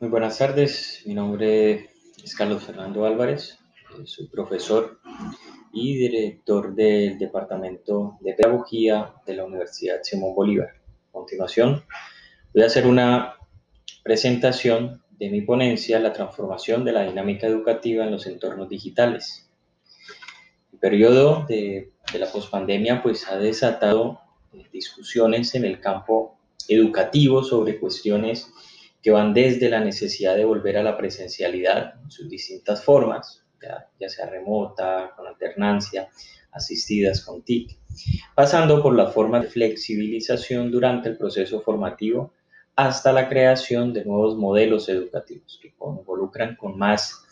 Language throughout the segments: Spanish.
Muy buenas tardes, mi nombre es Carlos Fernando Álvarez, soy profesor y director del Departamento de Pedagogía de la Universidad Simón Bolívar. A continuación, voy a hacer una presentación de mi ponencia, La transformación de la dinámica educativa en los entornos digitales. El periodo de la pospandemia pues, ha desatado discusiones en el campo educativo sobre cuestiones que van desde la necesidad de volver a la presencialidad en sus distintas formas, ya sea remota, con alternancia, asistidas con TIC, pasando por las formas de flexibilización durante el proceso formativo hasta la creación de nuevos modelos educativos que involucran con más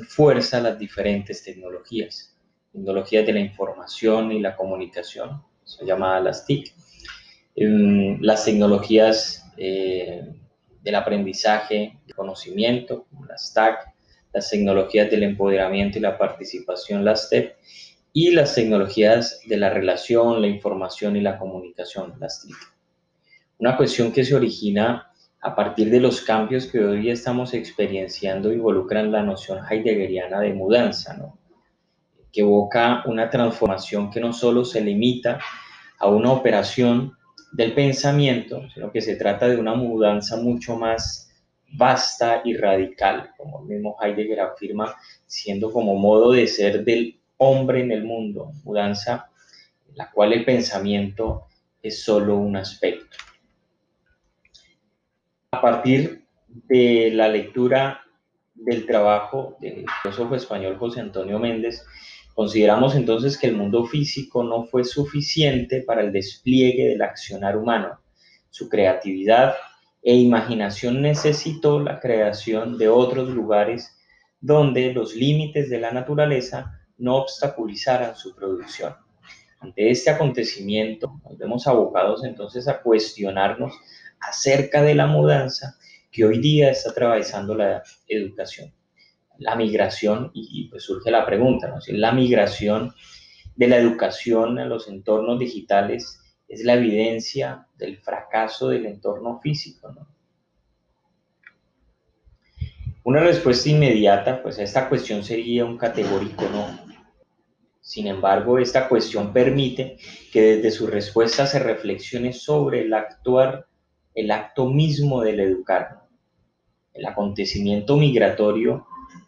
fuerza las diferentes tecnologías de la información y la comunicación, son llamadas las TIC, las tecnologías del aprendizaje, de conocimiento, como las TAC, las tecnologías del empoderamiento y la participación, las TEP, y las tecnologías de la relación, la información y la comunicación, las TIC. Una cuestión que se origina a partir de los cambios que hoy estamos experienciando involucran la noción heideggeriana de mudanza, ¿no? Que evoca una transformación que no solo se limita a una operación del pensamiento, sino que se trata de una mudanza mucho más vasta y radical, como el mismo Heidegger afirma, siendo como modo de ser del hombre en el mundo, mudanza en la cual el pensamiento es solo un aspecto. A partir de la lectura del trabajo del filósofo español José Antonio Méndez, consideramos entonces que el mundo físico no fue suficiente para el despliegue del accionar humano. Su creatividad e imaginación necesitó la creación de otros lugares donde los límites de la naturaleza no obstaculizaran su producción. Ante este acontecimiento, nos vemos abocados entonces a cuestionarnos acerca de la mudanza que hoy día está atravesando la educación, la migración, y pues surge la pregunta, ¿no? Si la migración de la educación a los entornos digitales es la evidencia del fracaso del entorno físico, ¿no? Una respuesta inmediata pues, a esta cuestión sería un categórico no. Sin embargo, esta cuestión permite que desde su respuesta se reflexione sobre el actuar, el acto mismo del educar, ¿no? El acontecimiento migratorio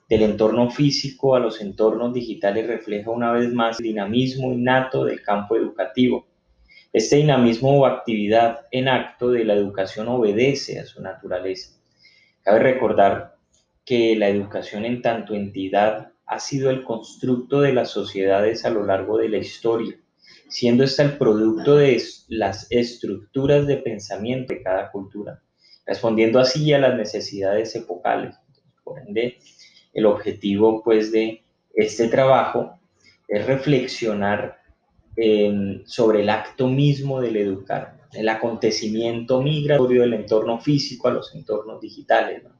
del entorno físico a los entornos digitales refleja una vez más el dinamismo innato del campo educativo. Este dinamismo o actividad en acto de la educación obedece a su naturaleza. Cabe recordar que la educación en tanto entidad ha sido el constructo de las sociedades a lo largo de la historia, siendo esta el producto de las estructuras de pensamiento de cada cultura, respondiendo así a las necesidades epocales. Por ende, el objetivo pues de este trabajo es reflexionar sobre el acto mismo del educar, el acontecimiento migratorio del entorno físico a los entornos digitales, ¿no?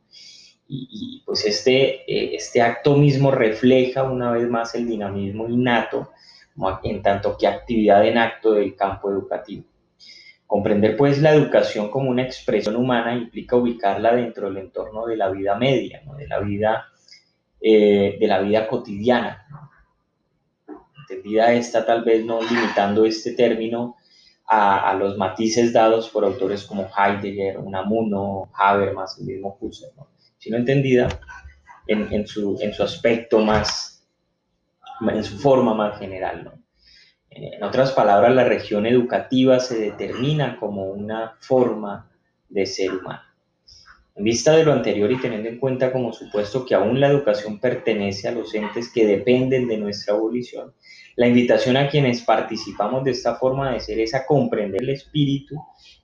Pues este acto mismo refleja una vez más el dinamismo innato, en tanto que actividad en acto del campo educativo. Comprender pues la educación como una expresión humana implica ubicarla dentro del entorno de la vida media, ¿no? De la vida cotidiana, ¿no? Entendida esta tal vez no limitando este término a los matices dados por autores como Heidegger, Unamuno, Habermas, el mismo Husserl, ¿no? Sino entendida en su aspecto más, en su forma más general, ¿no? En otras palabras, la región educativa se determina como una forma de ser humano. En vista de lo anterior y teniendo en cuenta como supuesto que aún la educación pertenece a los entes que dependen de nuestra abolición, la invitación a quienes participamos de esta forma de ser es a comprender el espíritu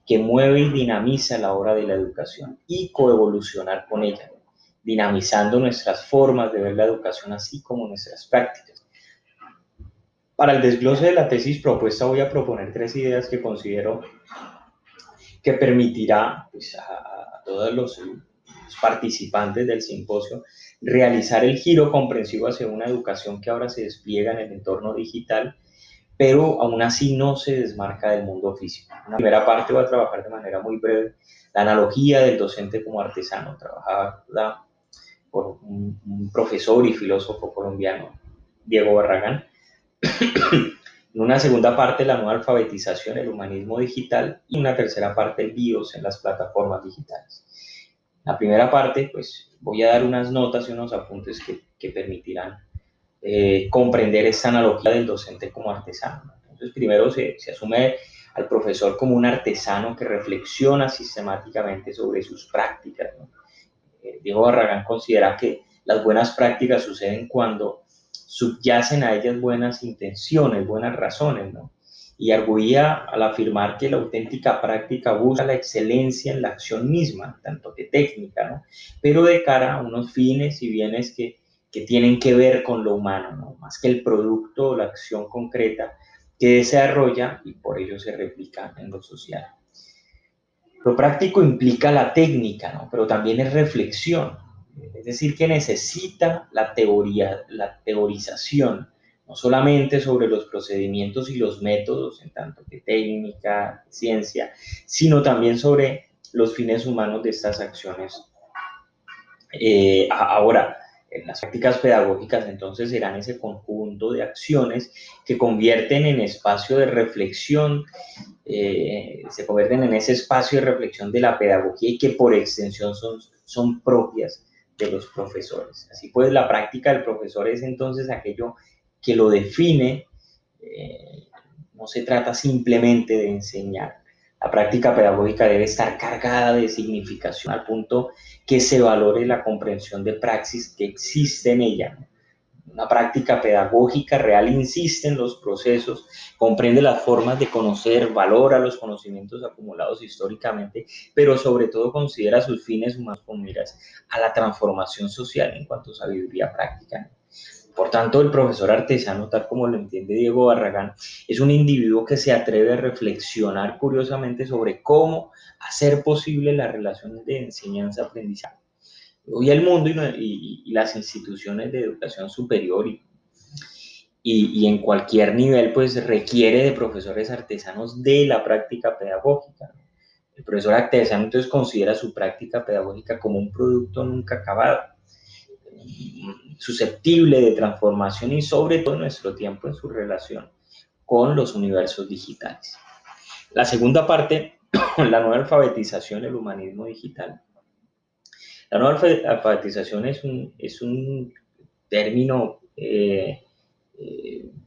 que mueve y dinamiza la obra de la educación y coevolucionar con ella, dinamizando nuestras formas de ver la educación así como nuestras prácticas. Para el desglose de la tesis propuesta voy a proponer 3 ideas que considero que permitirá pues, a todos los participantes del simposio realizar el giro comprensivo hacia una educación que ahora se despliega en el entorno digital, pero aún así no se desmarca del mundo físico. En la primera parte voy a trabajar de manera muy breve la analogía del docente como artesano, trabajada por un profesor y filósofo colombiano, Diego Barragán. En una segunda parte, la nueva alfabetización, el humanismo digital, y una tercera parte, el BIOS en las plataformas digitales. La primera parte, pues voy a dar unas notas y unos apuntes que permitirán comprender esta analogía del docente como artesano. Entonces, primero se asume al profesor como un artesano que reflexiona sistemáticamente sobre sus prácticas, ¿no? Diego Barragán considera que las buenas prácticas suceden cuando subyacen a ellas buenas intenciones, buenas razones, ¿no? Y arguía al afirmar que la auténtica práctica busca la excelencia en la acción misma, tanto que técnica, ¿no? Pero de cara a unos fines y bienes que tienen que ver con lo humano, ¿no? Más que el producto o la acción concreta que desarrolla y por ello se replica en lo social. Lo práctico implica la técnica, ¿no? Pero también es reflexión, es decir, que necesita la teoría, la teorización, no solamente sobre los procedimientos y los métodos, en tanto que técnica, ciencia, sino también sobre los fines humanos de estas acciones. Ahora, las prácticas pedagógicas entonces serán ese conjunto de acciones que convierten en espacio de reflexión, se convierten en ese espacio de reflexión de la pedagogía y que por extensión son propias de los profesores. Así pues, la práctica del profesor es entonces aquello que lo define, no se trata simplemente de enseñar. La práctica pedagógica debe estar cargada de significación al punto que se valore la comprensión de praxis que existe en ella, ¿no? Una práctica pedagógica real insiste en los procesos, comprende las formas de conocer, valora los conocimientos acumulados históricamente, pero sobre todo considera sus fines humanos con miras a la transformación social en cuanto a sabiduría práctica. Por tanto, el profesor artesano, tal como lo entiende Diego Barragán, es un individuo que se atreve a reflexionar curiosamente sobre cómo hacer posible la relación de enseñanza-aprendizaje. Hoy el mundo y las instituciones de educación superior y en cualquier nivel pues requiere de profesores artesanos de la práctica pedagógica. El profesor artesano entonces considera su práctica pedagógica como un producto nunca acabado, susceptible de transformación y sobre todo en nuestro tiempo en su relación con los universos digitales. La segunda parte, la nueva alfabetización, el humanismo digital. La nueva alfabetización es un término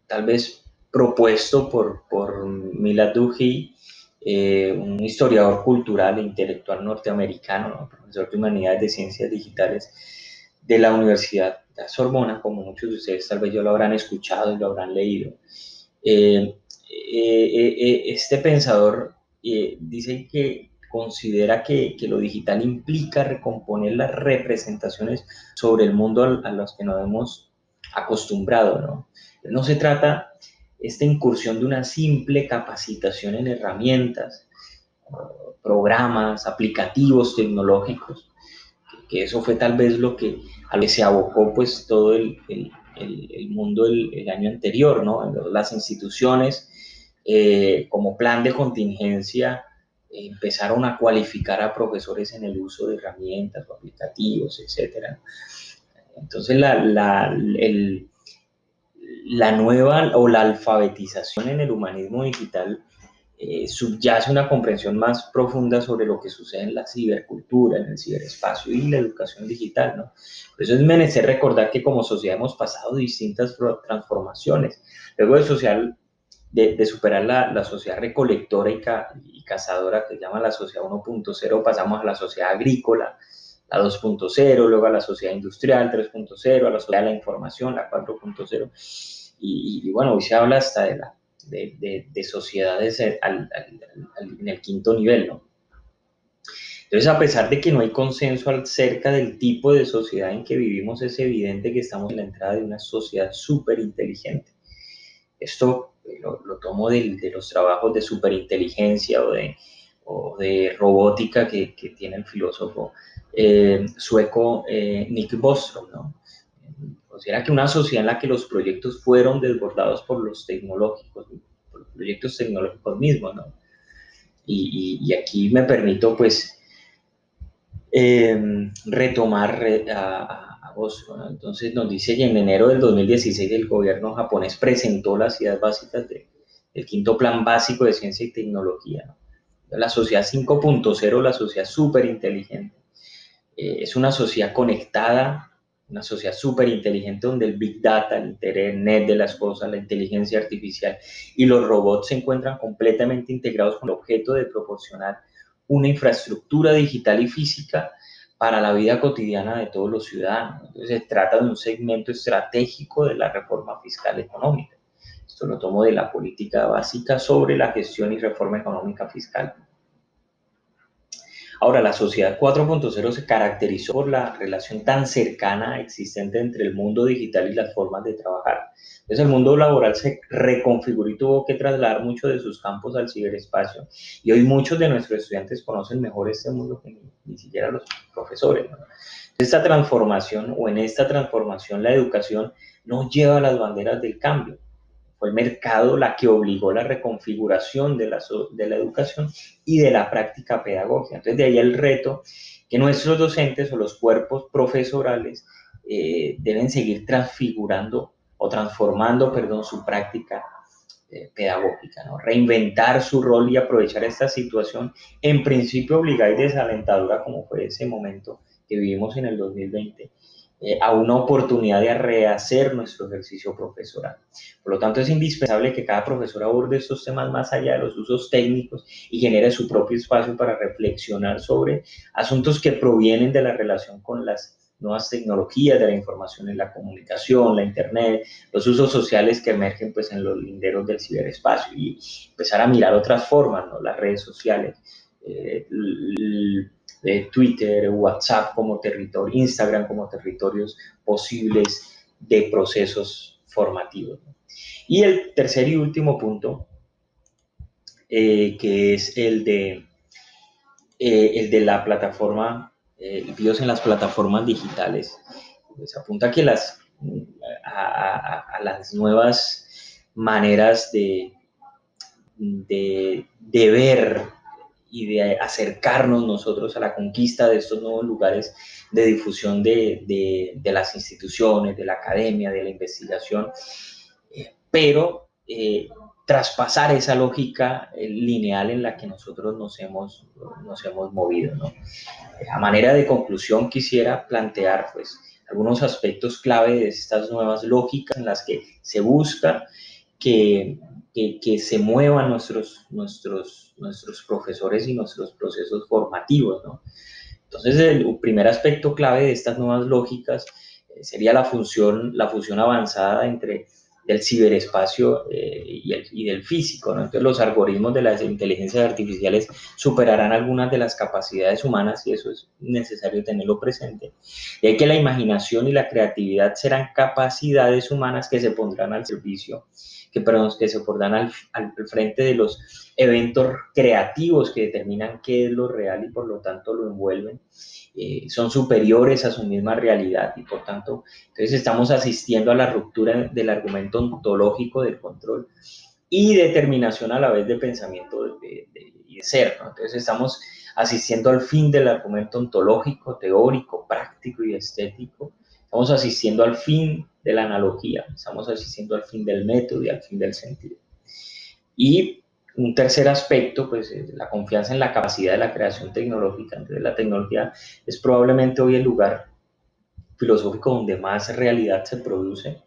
tal vez propuesto por Milad Duhigg, un historiador cultural e intelectual norteamericano, ¿no? Profesor de Humanidades de Ciencias Digitales de la Universidad de Sorbona, como muchos de ustedes tal vez ya lo habrán escuchado y lo habrán leído. Este pensador dice que considera que lo digital implica recomponer las representaciones sobre el mundo a los que nos hemos acostumbrado, ¿no? No se trata esta incursión de una simple capacitación en herramientas, programas, aplicativos tecnológicos, que eso fue tal vez a lo que se abocó pues todo el mundo el año anterior, ¿no? Las instituciones como plan de contingencia empezaron a cualificar a profesores en el uso de herramientas o aplicativos, etcétera. Entonces la nueva o la alfabetización en el humanismo digital subyace una comprensión más profunda sobre lo que sucede en la cibercultura, en el ciberespacio y la educación digital, ¿no? Por eso es menester recordar que como sociedad hemos pasado distintas transformaciones. Luego de superar la sociedad recolectora y cazadora que llama la sociedad 1.0, pasamos a la sociedad agrícola, la 2.0, luego a la sociedad industrial 3.0, a la sociedad de la información, la 4.0, y bueno, hoy se habla hasta de sociedades en el quinto nivel, ¿no? Entonces, a pesar de que no hay consenso acerca del tipo de sociedad en que vivimos, es evidente que estamos en la entrada de una sociedad súper inteligente. Esto lo tomo de los trabajos de superinteligencia o de robótica que tiene el filósofo sueco Nick Bostrom, ¿no? Considera que una sociedad en la que los proyectos fueron desbordados por los proyectos tecnológicos mismos, ¿no? Y aquí me permito, pues, retomar a Oslo, ¿no? Entonces nos dice que en enero del 2016 el gobierno japonés presentó las ideas básicas del quinto plan básico de ciencia y tecnología, ¿no? La sociedad 5.0, la sociedad súper inteligente. Es una sociedad conectada, una sociedad súper inteligente donde el Big Data, el Internet de las cosas, la inteligencia artificial y los robots se encuentran completamente integrados con el objeto de proporcionar una infraestructura digital y física para la vida cotidiana de todos los ciudadanos. Entonces se trata de un segmento estratégico de la reforma fiscal económica. Esto lo tomo de la política básica sobre la gestión y reforma económica fiscal. Ahora, la sociedad 4.0 se caracterizó por la relación tan cercana existente entre el mundo digital y las formas de trabajar. Entonces, el mundo laboral se reconfiguró y tuvo que trasladar muchos de sus campos al ciberespacio. Y hoy muchos de nuestros estudiantes conocen mejor este mundo que ni siquiera los profesores, ¿no? Esta transformación o en esta transformación la educación no lleva las banderas del cambio. Fue el mercado la que obligó la reconfiguración de la educación y de la práctica pedagógica. Entonces, de ahí el reto que nuestros docentes o los cuerpos profesorales deben seguir transfigurando o transformando, perdón, su práctica pedagógica, ¿no? Reinventar su rol y aprovechar esta situación, en principio obligada y desalentadora, como fue ese momento que vivimos en el 2020, a una oportunidad de rehacer nuestro ejercicio profesoral. Por lo tanto, es indispensable que cada profesor aborde estos temas más allá de los usos técnicos y genere su propio espacio para reflexionar sobre asuntos que provienen de la relación con las nuevas tecnologías de la información en la comunicación, la internet, los usos sociales que emergen pues en los linderos del ciberespacio y empezar a mirar otras formas, ¿no? Las redes sociales, eh, Twitter, WhatsApp como territorio, Instagram como territorios posibles de procesos formativos, ¿no? Y el tercer y último punto, que es el de la plataforma, el BIOS en las plataformas digitales, pues apunta que a las nuevas maneras de ver y de acercarnos nosotros a la conquista de estos nuevos lugares de difusión de las instituciones, de la academia, de la investigación, pero traspasar esa lógica lineal en la que nosotros nos hemos movido, ¿no? A manera de conclusión quisiera plantear pues algunos aspectos clave de estas nuevas lógicas en las que se busca que, que se muevan nuestros profesores y nuestros procesos formativos, ¿no? Entonces, el primer aspecto clave de estas nuevas lógicas sería la fusión avanzada entre el ciberespacio y del físico, ¿no? Entonces, los algoritmos de las inteligencias artificiales superarán algunas de las capacidades humanas y eso es necesario tenerlo presente. Y hay que la imaginación y la creatividad serán capacidades humanas que se pondrán al servicio, que se pondrán al frente de los eventos creativos que determinan qué es lo real y por lo tanto lo envuelven, son superiores a su misma realidad y por tanto, entonces estamos asistiendo a la ruptura del argumento ontológico del control y determinación a la vez de pensamiento y de ser, ¿no? Entonces estamos asistiendo al fin del argumento ontológico, teórico, práctico y estético. Estamos asistiendo al fin de la analogía, estamos asistiendo al fin del método y al fin del sentido. Y un tercer aspecto, pues, es la confianza en la capacidad de la creación tecnológica. Entonces, la tecnología es probablemente hoy el lugar filosófico donde más realidad se produce.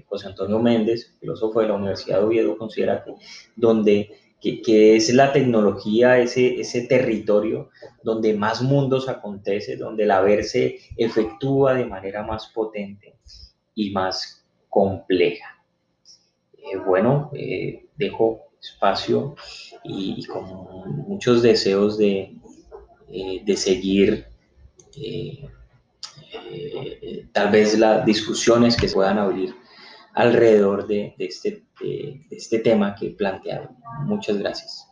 José Antonio Méndez, filósofo de la Universidad de Oviedo, considera que es la tecnología, ese territorio donde más mundos acontece, donde el haber se efectúa de manera más potente y más compleja. Bueno, dejo espacio y con muchos deseos de seguir eh, tal vez las discusiones que se puedan abrir alrededor de este tema que he planteado. Muchas gracias.